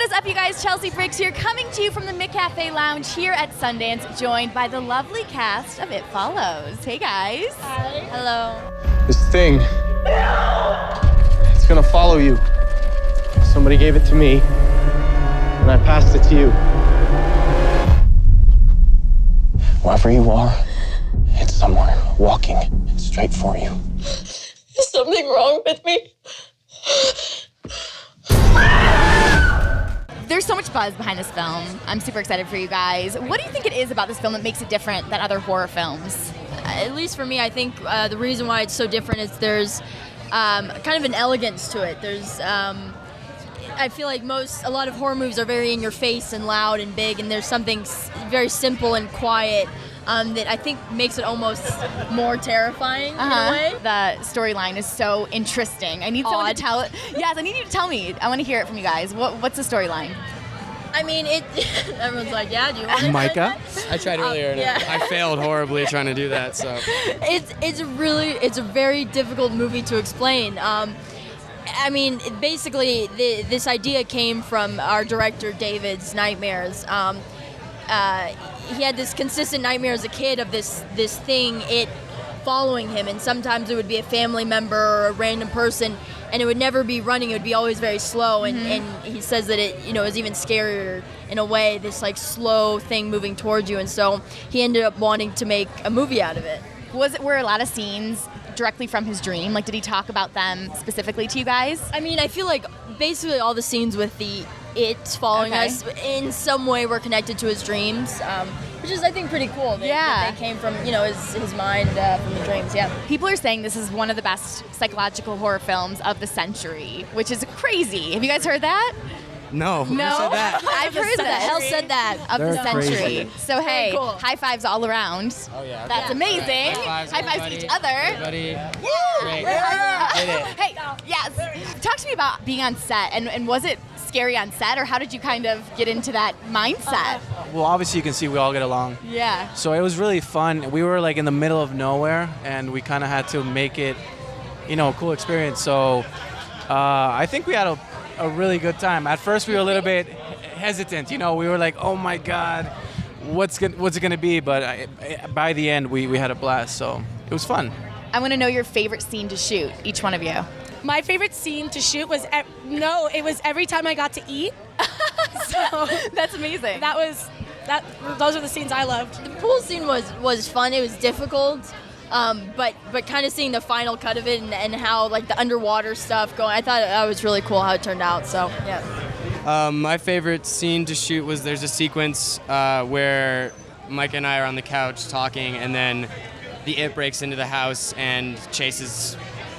What is up, you guys? Chelsea Briggs here, coming to you from the McCafe Lounge here at Sundance, joined by the lovely cast of It Follows. Hey, guys. Hi. Hello. This thing, it's gonna follow you. Somebody gave it to me, and I passed it to you. Wherever you are, it's somewhere walking straight for you. Is something wrong with me? There's so much buzz behind this film. I'm super excited for you guys. What do you think it is about this film that makes it different than other horror films? At least for me, I think the reason why it's so different is there's kind of an elegance to it. There's, I feel like a lot of horror movies are very in your face and loud and big, and there's something very simple and quiet that I think makes it almost more terrifying in a way. The storyline is so interesting. I need someone to tell it. Yes, I need you to tell me. I want to hear it from you guys. What's the storyline? I mean, everyone's like, yeah, do you want to Maika? I tried earlier and yeah. I failed horribly trying to do that, so. It's a very difficult movie to explain. I mean, basically, this idea came from our director, David's nightmares. He had this consistent nightmare as a kid of this thing, it following him, and sometimes it would be a family member or a random person, and it would never be running, it would be always very slow, and he says that it, is even scarier in a way, this like slow thing moving towards you, and so he ended up wanting to make a movie out of it. Were a lot of scenes directly from his dream? Like, did he talk about them specifically to you guys? I mean, I feel like basically all the scenes with it following us in some way were connected to his dreams, which is, I think, pretty cool. That they came from, his mind from the dreams, yeah. People are saying this is one of the best psychological horror films of the century, which is crazy. Have you guys heard that? No, who said that? I've heard that. Hell said that. Of the They're century. crazy. So, hey, cool. high fives all around. Oh, yeah. That's amazing. High fives, to each other. Everybody. Great. Did it. Hey, yes. Talk to me about being on set, and was it scary on set, or how did you kind of get into that mindset? Well, obviously you can see we all get along. Yeah. So it was really fun. We were like in the middle of nowhere, and we kind of had to make it, a cool experience. So I think we had a really good time. At first we were a little bit hesitant. We were like, oh my God, what's it gonna be? But by the end we had a blast. So it was fun. I want to know your favorite scene to shoot, each one of you. My favorite scene to shoot was it was every time I got to eat. So That's amazing. those are the scenes I loved. The pool scene was fun. It was difficult, but kind of seeing the final cut of it and how like the underwater stuff going. I thought that was really cool how it turned out. So yeah. My favorite scene to shoot was there's a sequence where Mike and I are on the couch talking, and then the It breaks into the house and chases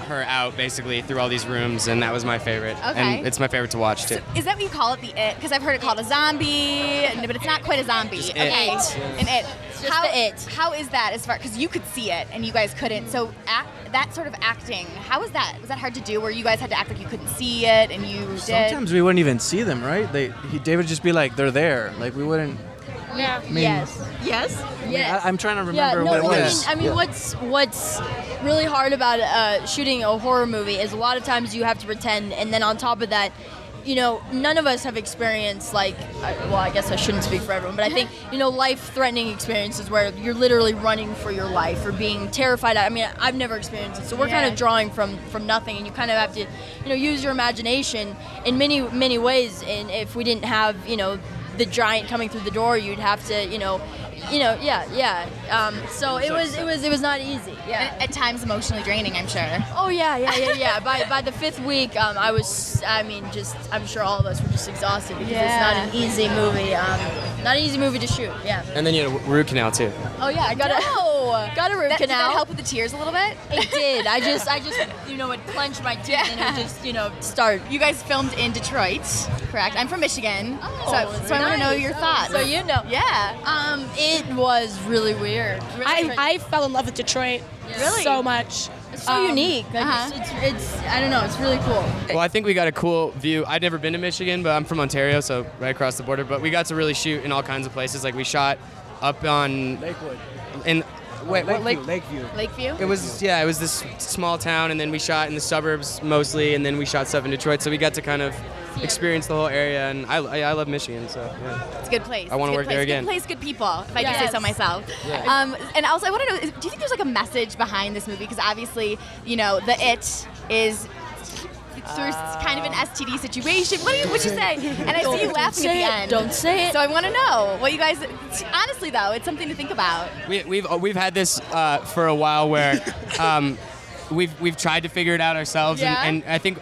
her out basically through all these rooms, and that was my favorite. Okay. And it's my favorite to watch too. So is that what you call it, the It? Because I've heard it called a zombie, but it's not quite a zombie. Just Okay, It. an It. It's just the It. How is that as far, because you could see it and you guys couldn't, so that sort of acting, how was that? Was that hard to do, where you guys had to act like you couldn't see it and you did? Sometimes we wouldn't even see them, right? David would just be like, they're there. Like we wouldn't. Yeah. Yes. I'm trying to remember what it was. I mean, what's really hard about shooting a horror movie is a lot of times you have to pretend, and then on top of that, none of us have experienced I guess I shouldn't speak for everyone, but I think, life-threatening experiences where you're literally running for your life or being terrified. I mean, I've never experienced it, so we're kind of drawing from nothing, and you kind of have to, use your imagination in many, many ways, and if we didn't have, the giant coming through the door, you'd have to, so it was not easy. Yeah. At times emotionally draining, I'm sure. Oh yeah. By the fifth week, I'm sure all of us were just exhausted because it's not an easy movie. Not an easy movie to shoot. Yeah. And then you had a root canal too. Oh yeah, I got a root canal. Did that help with the tears a little bit? It did. I just it clenched my teeth and it just start. You guys filmed in Detroit, correct? I'm from Michigan, so I want to know nice. your thoughts. So you know. Yeah. It was really weird. I fell in love with Detroit Really? so much. It's so unique. Like, it's I don't know. It's really cool. Well, I think we got a cool view. I'd never been to Michigan, but I'm from Ontario, so right across the border. But we got to really shoot in all kinds of places. Like we shot up on Lakewood. in Wait, what lake? Lakeview? It was this small town, and then we shot in the suburbs mostly, and then we shot stuff in Detroit. So we got to kind of experience the whole area, and I love Michigan, so yeah. It's a good place. I want to work there again. Good place, good people, if I do say Yes. so myself. And also, I want to know, do you think there's like a message behind this movie? Because obviously, you know, the It is through kind of an STD situation. What would you say? And I see you laughing at the end. Don't say it. So I want to know what you guys. Honestly, though, it's something to think about. We've had this for a while where we've tried to figure it out ourselves, Yeah? and I think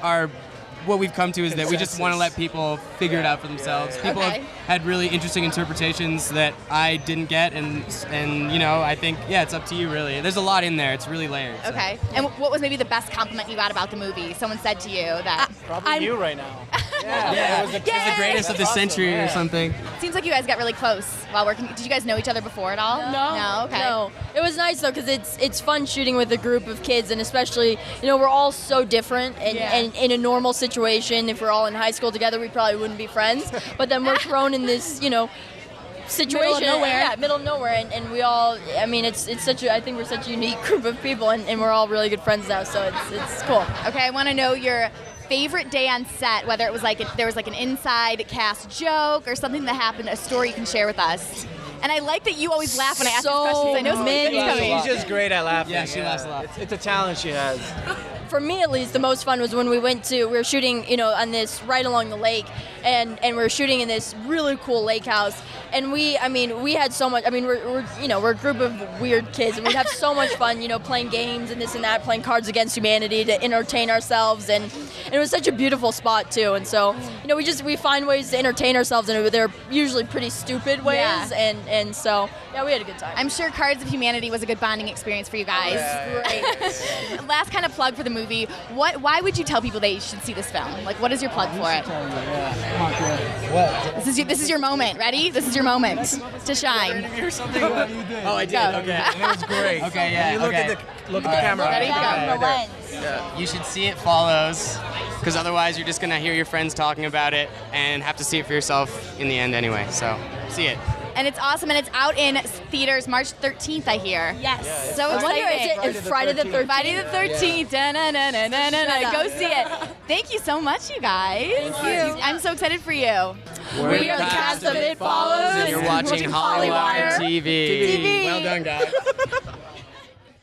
what we've come to is that we just want to let people figure it out for themselves. People Okay. have had really interesting interpretations that I didn't get, and you know, I think, yeah, it's up to you really. There's a lot in there. It's really layered. So. Okay. And what was maybe the best compliment you got about the movie? Someone said to you that. Probably you right now. Yeah, it was the greatest of the century or something. Seems like you guys got really close while working. Did you guys know each other before at all? No. Okay. No, it was nice though because it's fun shooting with a group of kids, and especially we're all so different. And in a normal situation, if we're all in high school together, we probably wouldn't be friends. But then we're thrown in this situation, middle of nowhere, and we all. I mean, it's such a. I think we're such a unique group of people, and we're all really good friends now. So it's cool. Okay. I want to know your favorite day on set, whether it was there was like an inside cast joke or something that happened, a story you can share with us. And I like that you always laugh when I ask these questions. I know something's coming. She's just great at laughing. Yeah, she laughs a lot. It's a talent she has. For me, at least, the most fun was when we were shooting, on this right along the lake, and we were shooting in this really cool lake house. And we had so much. I mean, we're a group of weird kids, and we'd have so much fun, playing games and this and that, playing Cards Against Humanity to entertain ourselves, and it was such a beautiful spot too. And so, we find ways to entertain ourselves, and they're usually pretty stupid ways, Yeah. and so we had a good time. I'm sure Cards of Humanity was a good bonding experience for you guys. Great. Last kind of plug for the movie. Why would you tell people they should see this film? Like, what is your plug for it? This is your moment. Ready? This is your moment to shine. Oh, I did. Go. Okay. And it was great. Okay, yeah. You look okay. at the camera. Ready? Down Go. the lens. You should see It Follows, because otherwise you're just gonna hear your friends talking about it and have to see it for yourself in the end anyway. So see it. And it's awesome, and it's out in theaters March 13th, I hear. Yes. So I wonder, exciting. is it Friday the 13th? Friday the 13th. Da-na-na-na-na-na-na. Go see it. Thank you so much, you guys. Thank you. I'm so excited for you. We are the cast of It Follows, And you're watching Hollywire TV. TV. Well done, guys.